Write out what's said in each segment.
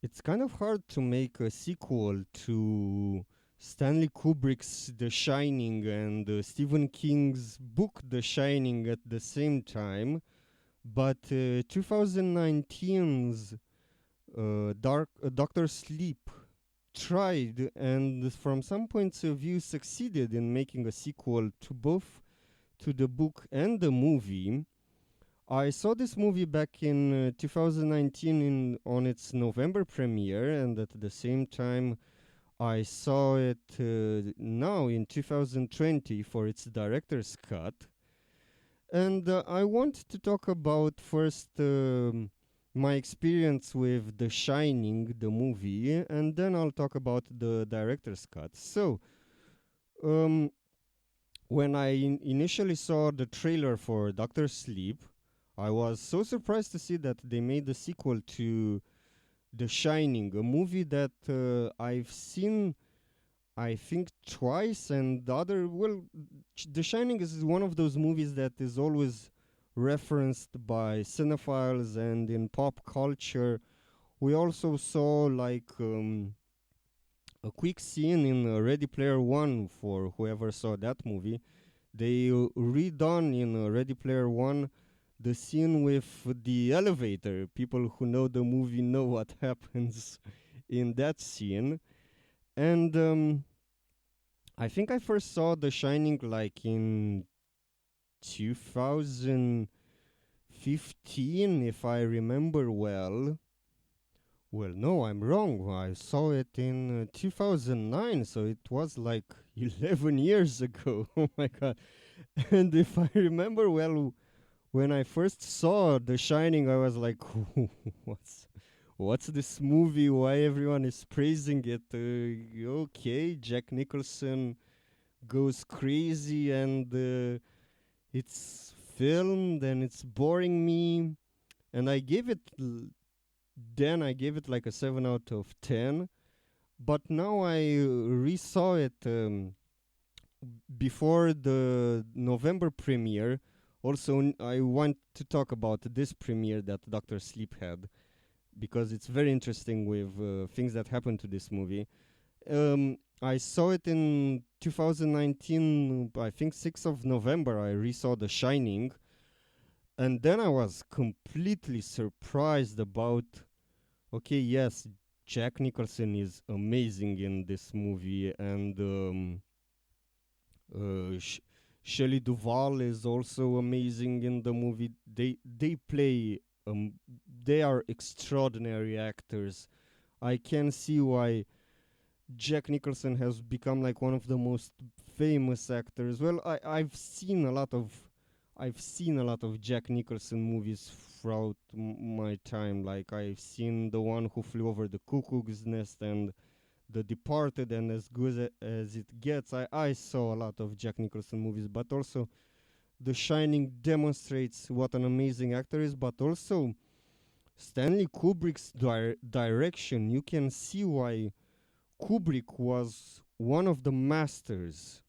It's kind of hard to make a sequel to Stanley Kubrick's The Shining and Stephen King's book The Shining at the same time, but 2019's Doctor Sleep tried and from some points of view succeeded in making a sequel to both to the book and the movie. I saw this movie back in 2019 on its November premiere, and at the same time, I saw it now in 2020 for its director's cut. And I want to talk about first my experience with The Shining, the movie, and then I'll talk about the director's cut. So, um, when I initially saw the trailer for Doctor Sleep, I was so surprised to see that they made the sequel to The Shining, a movie that I've seen, I think, twice, and the other, well, The Shining is one of those movies that is always referenced by cinephiles and in pop culture. We also saw like a quick scene in Ready Player One for whoever saw that movie. They redone in Ready Player One the scene with the elevator. People who know the movie know what happens in that scene. And I think I first saw The Shining like in 2015, if I remember well. Well, no, I'm wrong. I saw it in 2009, so it was like 11 years ago. Oh my god. And if I remember well, when I first saw The Shining, I was like, what's what's this movie? Why everyone is praising it? Okay, Jack Nicholson goes crazy and it's filmed and it's boring me. And I gave it like a 7 out of 10. But now I resaw it before the November premiere. Also, I want to talk about this premiere that Doctor Sleep had because it's very interesting with things that happened to this movie. I saw it in 2019, I think 6th of November. I resaw The Shining, and then I was completely surprised about. Okay, yes, Jack Nicholson is amazing in this movie, and Shelley Duvall is also amazing in the movie. They play they are extraordinary actors. I can see why Jack Nicholson has become like one of the most famous actors. Well, I've seen a lot of Jack Nicholson movies throughout my time. Like I've seen the one who flew over the cuckoo's nest and The Departed, and as good as it gets, I saw a lot of Jack Nicholson movies, but also The Shining demonstrates what an amazing actor is, but also Stanley Kubrick's direction. You can see why Kubrick was one of the masters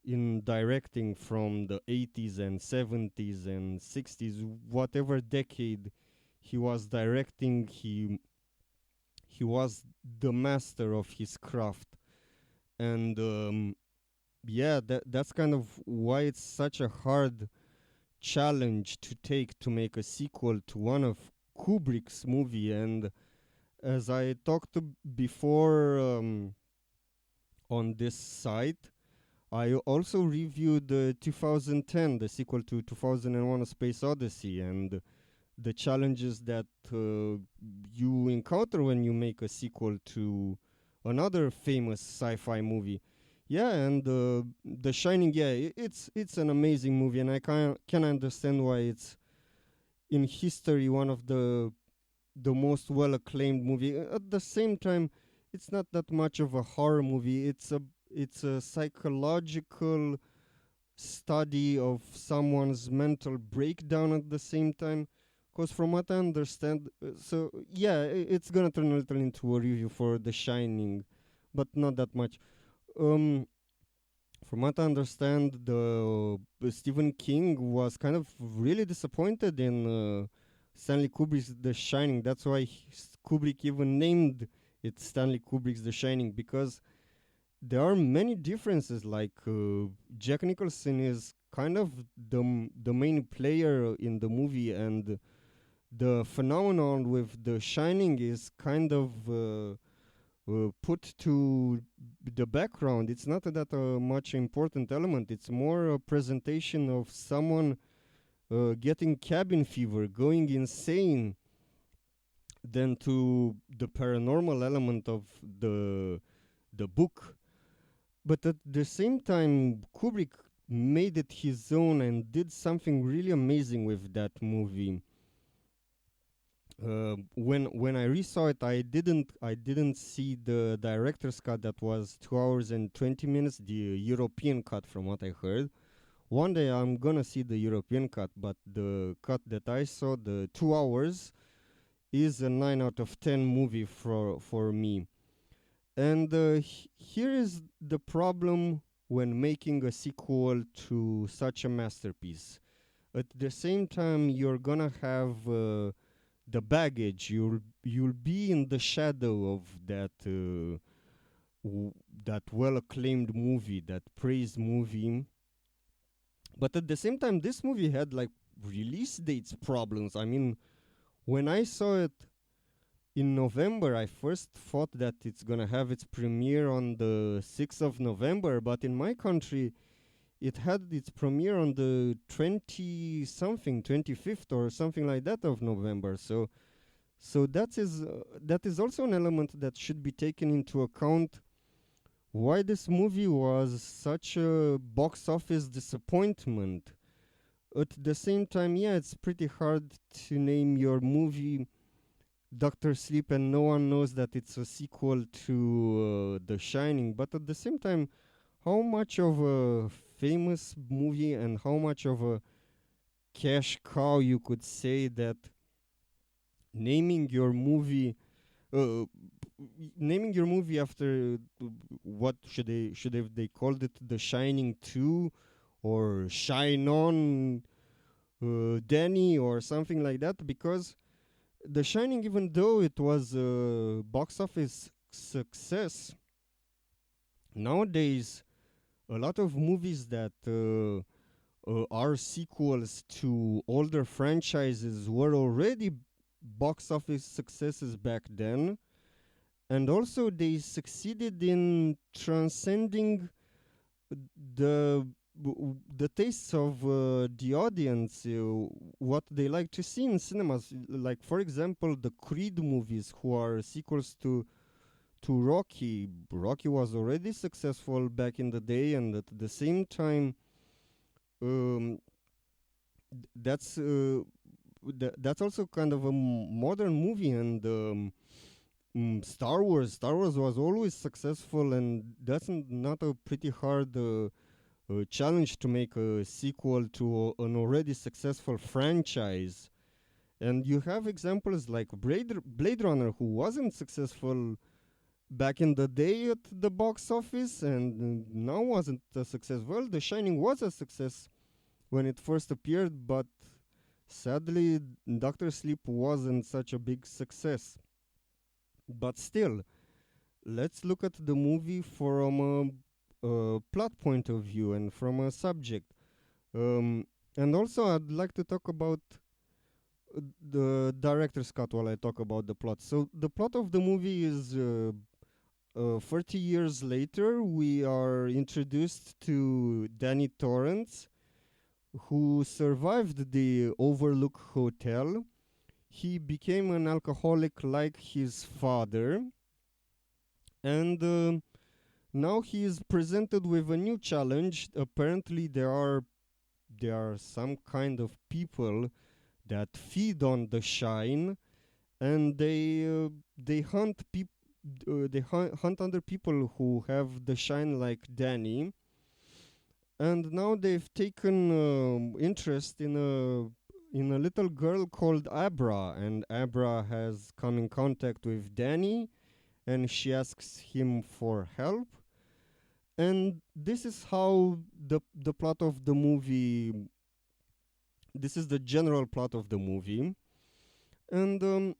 in directing from the 80s and 70s and 60s, whatever decade he was directing, he was the master of his craft. And yeah, that's kind of why it's such a hard challenge to take to make a sequel to one of Kubrick's movie. And as I talked to before on this site, I also reviewed 2010, the sequel to 2001: A Space Odyssey, and the challenges that you encounter when you make a sequel to another famous sci-fi movie. Yeah, and The Shining. Yeah, it's an amazing movie, and I can understand why it's in history one of the most well acclaimed movie. At the same time, it's not that much of a horror movie. It's a psychological study of someone's mental breakdown at the same time. Because from what I understand, so yeah, it's gonna turn a little into a review for The Shining, but not that much. Um, from what I understand, the Stephen King was kind of really disappointed in Stanley Kubrick's The Shining. That's why Kubrick even named it Stanley Kubrick's The Shining, because there are many differences. Like Jack Nicholson is kind of the main player in the movie, and the phenomenon with The Shining is kind of put to the background. It's not that much important element. It's more a presentation of someone getting cabin fever, going insane, than to the paranormal element of the book. But at the same time, Kubrick made it his own and did something really amazing with that movie. When I resaw it, I didn't see the director's cut that was 2 hours and 20 minutes, the European cut, from what I heard. One day I'm gonna see the European cut, but the cut that I saw, the 2 hours, is a 9 out of 10 movie for me. And here is the problem when making a sequel to such a masterpiece. At the same time, you're gonna have the baggage. You'll be in the shadow of that well acclaimed movie, that praised movie. But at the same time, this movie had like release dates problems. I mean, when I saw it in November, I first thought that it's gonna have its premiere on the 6th of November, but in my country, it had its premiere on the 20 something, 25th or something like that of November. So that is also an element that should be taken into account. Why this movie was such a box office disappointment. At the same time, yeah, it's pretty hard to name your movie Doctor Sleep and no one knows that it's a sequel to The Shining. But at the same time, how much of a famous movie and how much of a cash cow you could say that naming your movie uh, naming your movie after what should they called it, The Shining 2 or Shine On Danny or something like that, because The Shining, even though it was a box office success, nowadays a lot of movies that are sequels to older franchises were already box office successes back then, and also they succeeded in transcending the the tastes of the audience, what they like to see in cinemas. Like, for example, the Creed movies, who are sequels to Rocky. Rocky was already successful back in the day, and at the same time, um, that's also kind of a modern movie. And Star Wars was always successful, and that's not a pretty hard challenge to make a sequel to an already successful franchise. And you have examples like Blade Runner, who wasn't successful back in the day at the box office, and now wasn't a success. Well, The Shining was a success when it first appeared, but sadly, Doctor Sleep wasn't such a big success. But still, let's look at the movie from a plot point of view and from a subject. And also, I'd like to talk about the director's cut while I talk about the plot. So, the plot of the movie is 30 years later, we are introduced to Danny Torrance, who survived the Overlook Hotel. He became an alcoholic like his father, and now he is presented with a new challenge. Apparently, there are some kind of people that feed on the shine, and they hunt people. Hunt other people who have the shine like Danny, and now they've taken interest in a little girl called Abra, and Abra has come in contact with Danny, and she asks him for help. And this is how the plot of the movie. This is the general plot of the movie. And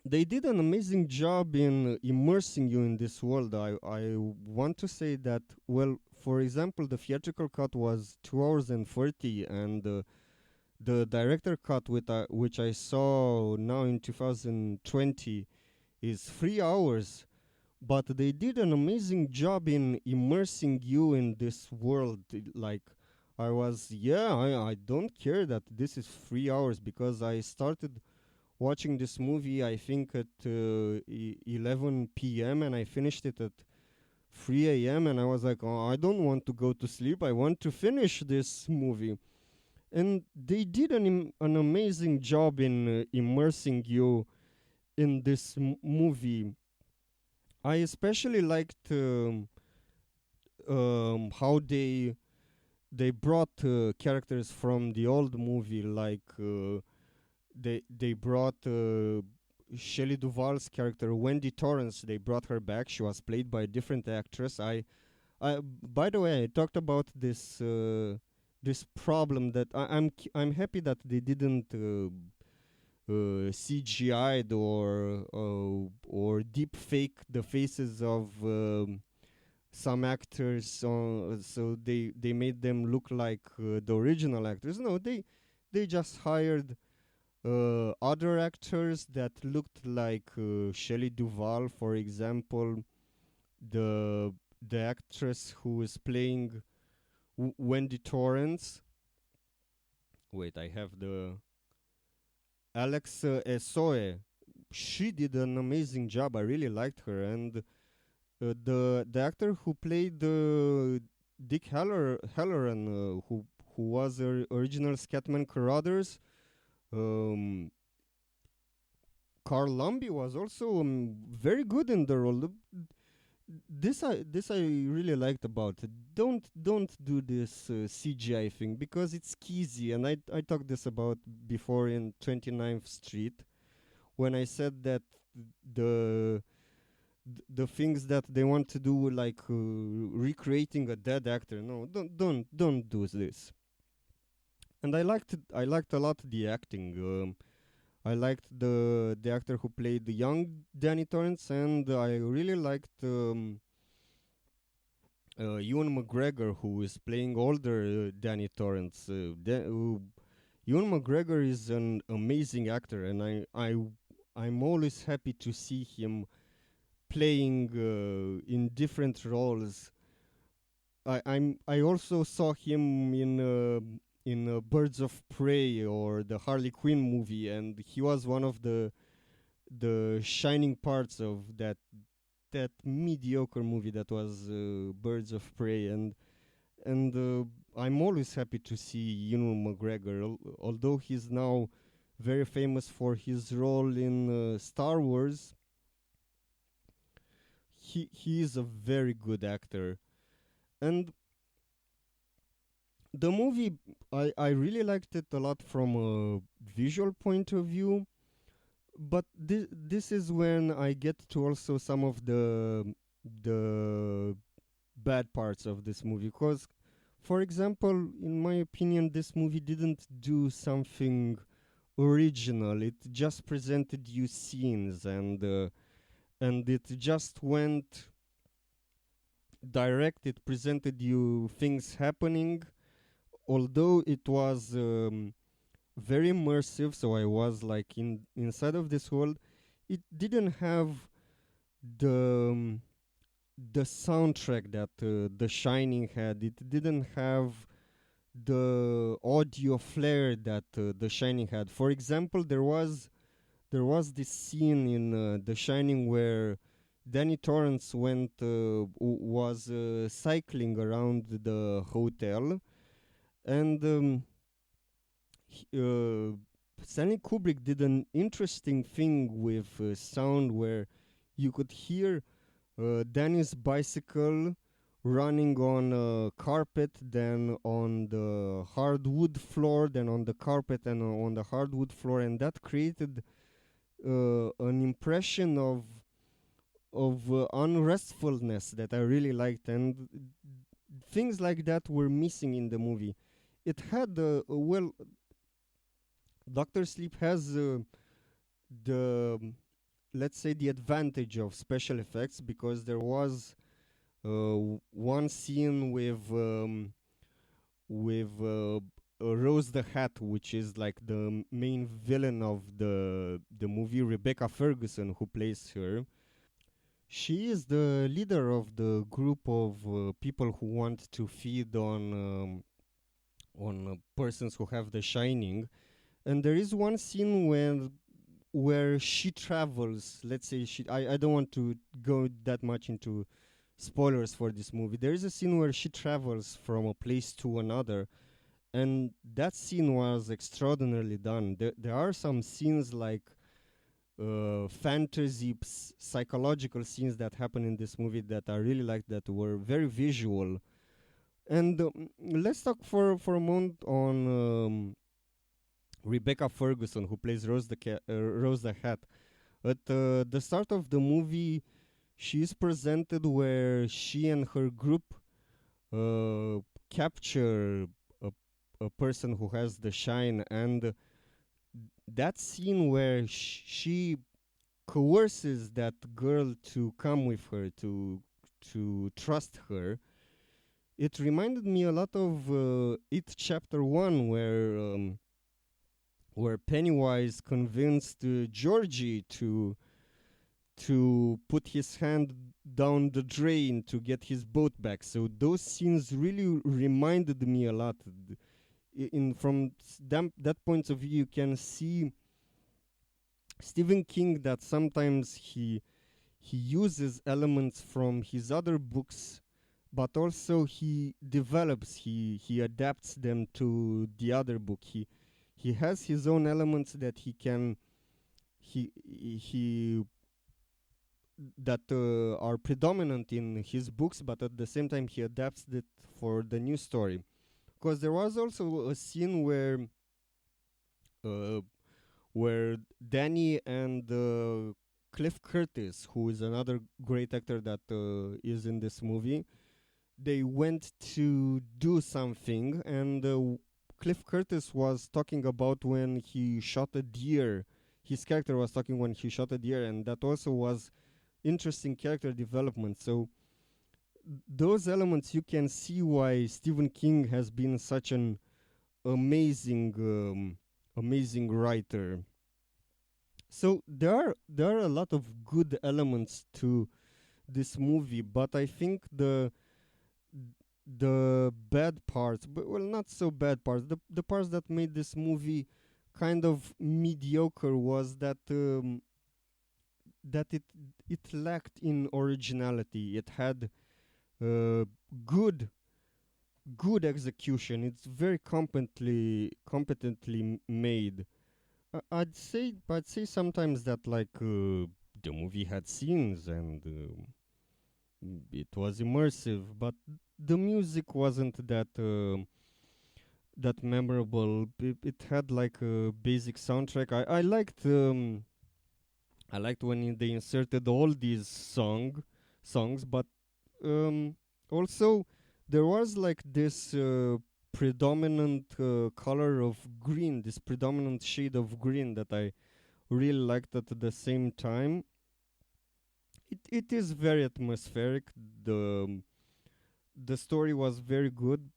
they did an amazing job in immersing you in this world. I want to say that, well, for example, the theatrical cut was 2 hours and 40, and the director cut, which I saw now in 2020, is 3 hours. But they did an amazing job in immersing you in this world. Like, I don't care that this is 3 hours, because I started watching this movie, I think, at 11 p.m., and I finished it at 3 a.m., and I was like, oh, I don't want to go to sleep. I want to finish this movie. And they did an amazing job in immersing you in this movie. I especially liked how they brought characters from the old movie, like they brought Shelley Duvall's character Wendy Torrance. They brought her back. She was played by a different actress. By the way, I talked about this problem that I'm happy that they didn't CGI'd or deep fake the faces of some actors, so they made them look like the original actors. No, they just hired other actors that looked like Shelley Duvall, for example, the the actress who is playing Wendy Torrance. Wait, I have the Alex Esoe. She did an amazing job. I really liked her, and the actor who played Dick Halloran, who was the original Scatman Carruthers, um, Carl Lumby, was also very good in the role. This I really liked about it. Don't do this CGI thing, because it's cheesy, and I talked this about before in 29th Street, when I said that the the things that they want to do, like recreating a dead actor. No, don't do this. And I liked a lot the acting. I liked the actor who played the young Danny Torrance, and I really liked Ewan McGregor, who is playing older Danny Torrance. Ewan McGregor is an amazing actor, and I'm always happy to see him playing in different roles. I also saw him in Birds of Prey or the Harley Quinn movie, and he was one of the shining parts of that mediocre movie that was Birds of Prey, and I'm always happy to see Ewan McGregor, although he's now very famous for his role in Star Wars. He is a very good actor, and the movie, I really liked it a lot from a visual point of view. But this is when I get to also some of the bad parts of this movie, because, for example, in my opinion, this movie didn't do something original. It just presented you scenes, and it just went direct. It presented you things happening, although it was very immersive, so I was like inside of this world. It didn't have the the soundtrack that The Shining had. It didn't have the audio flair that The Shining had. For example, there was this scene in The Shining where Danny Torrance was cycling around the hotel, and Stanley Kubrick did an interesting thing with sound, where you could hear Danny's bicycle running on carpet, then on the hardwood floor, then on the carpet, and on the hardwood floor, and that created an impression of unrestfulness that I really liked, and things like that were missing in the movie. It had Doctor Sleep has the let's say the advantage of special effects, because there was one scene with Rose the Hat, which is like the main villain of the movie, Rebecca Ferguson, who plays her. She is the leader of the group of people who want to feed on persons who have the Shining. And there is one scene where she travels. Let's say I don't want to go that much into spoilers for this movie. There is a scene where she travels from a place to another, and that scene was extraordinarily done. There are some scenes like fantasy psychological scenes that happen in this movie that I really like, that were very visual. And let's talk for a moment on Rebecca Ferguson, who plays Rose the Hat. At the start of the movie, she is presented where she and her group uh, capture a person who has the shine, and that scene where she coerces that girl to come with her, to trust her. It reminded me a lot of It Chapter One, where Pennywise convinced Georgie to put his hand down the drain to get his boat back. So those scenes really reminded me a lot. In from that point of view, you can see Stephen King, that sometimes he uses elements from his other books, but also he adapts them to the other book. He has his own elements that he that are predominant in his books, but at the same time he adapts it for the new story. Because there was also a scene uh, where Danny and Cliff Curtis, who is another great actor that is in this movie, they went to do something, and Cliff Curtis was talking about when he shot a deer. His character was talking when he shot a deer, and that also was interesting character development. So those elements, you can see why Stephen King has been such an amazing amazing writer. So there are a lot of good elements to this movie, but I think the bad parts, but well, not so bad parts, the parts that made this movie kind of mediocre, was that it lacked in originality. It had uh, good good execution. It's very competently made. I'd say sometimes that like the movie had scenes and it was immersive, but the music wasn't that memorable. It had like a basic soundtrack. I liked when they inserted all these songs, but um, also there was like this predominant color of green, this predominant shade of green that I really liked. At the same time, it is very atmospheric. The story was very good.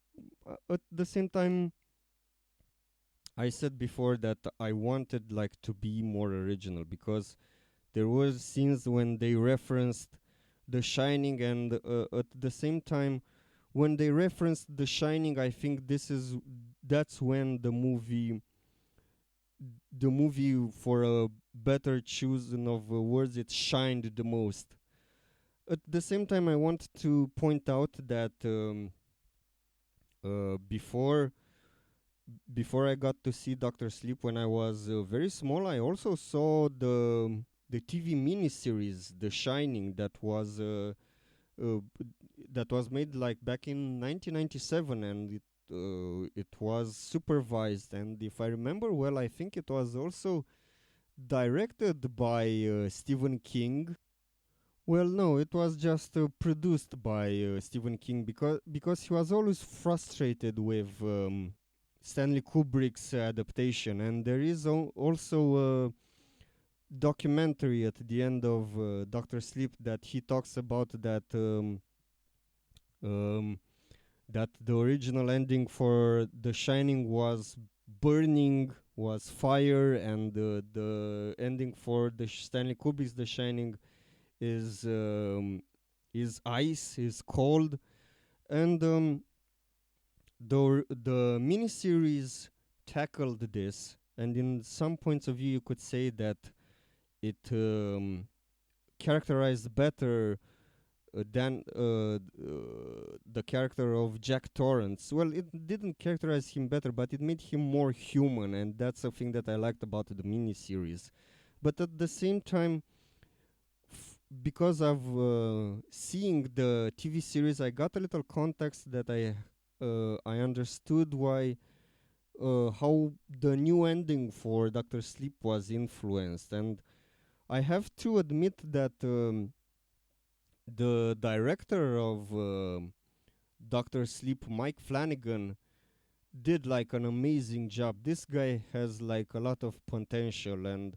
At the same time, I said before that I wanted like to be more original, because there was scenes when they referenced The Shining, and at the same time, when they referenced The Shining, I think that's when the movie, for a better choosing of words, it shined the most. At the same time, I want to point out that before I got to see Doctor Sleep when I was very small, I also saw the TV miniseries The Shining, uh, that was made like back in 1997, and it was supervised, and if I remember well, I think it was also directed by Stephen King. Well, no, it was just produced by Stephen King, because he was always frustrated with Stanley Kubrick's adaptation, and there is also a documentary at the end of Doctor Sleep that he talks about um, that the original ending for The Shining was burning, was fire, and the ending for Stanley Kubrick's The Shining is ice, is cold, and the miniseries tackled this, and in some points of view, you could say that it characterized better than the character of Jack Torrance. Well, it didn't characterize him better, but it made him more human, and that's a thing that I liked about the miniseries. But at the same time, because of seeing the TV series, I got a little context that I understood why how the new ending for Doctor Sleep was influenced, and I have to admit that the director of Doctor Sleep, Mike Flanagan, did like an amazing job. This guy has like a lot of potential, and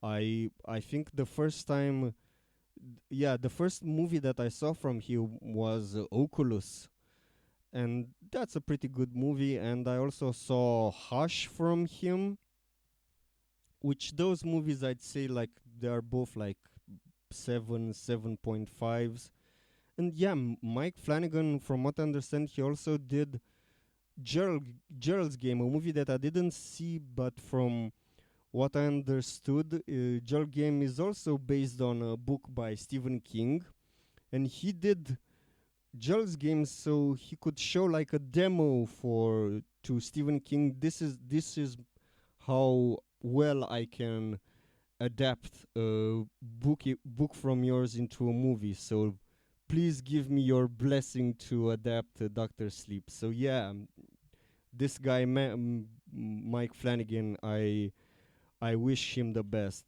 I think the first time, yeah, the first movie that I saw from him was Oculus, and that's a pretty good movie. And I also saw Hush from him, which those movies I'd say like they are both like 7.5s. And yeah, Mike Flanagan, from what I understand, he also did Gerald, Gerald's Game, a movie that I didn't see, but from what I understood, Gerald Game is also based on a book by Stephen King, and he did Gerald's Game so he could show like a demo for to Stephen King. This is how well I can adapt a book from yours into a movie. So please give me your blessing to adapt Doctor Sleep. So yeah, this guy Mike Flanagan, I wish him the best.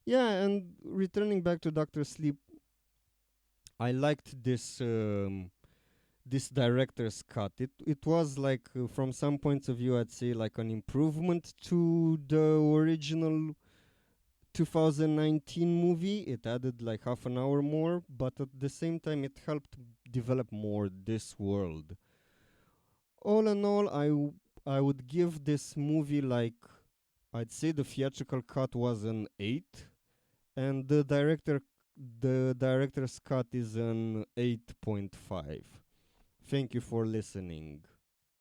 Yeah, and returning back to Doctor Sleep, I liked this director's cut. It was like from some points of view, I'd say like an improvement to the original 2019 movie. It added like half an hour more, but at the same time, it helped develop more this world. All in all, I would give this movie like, I'd say the theatrical cut was an 8, and the director's cut is an 8.5. Thank you for listening.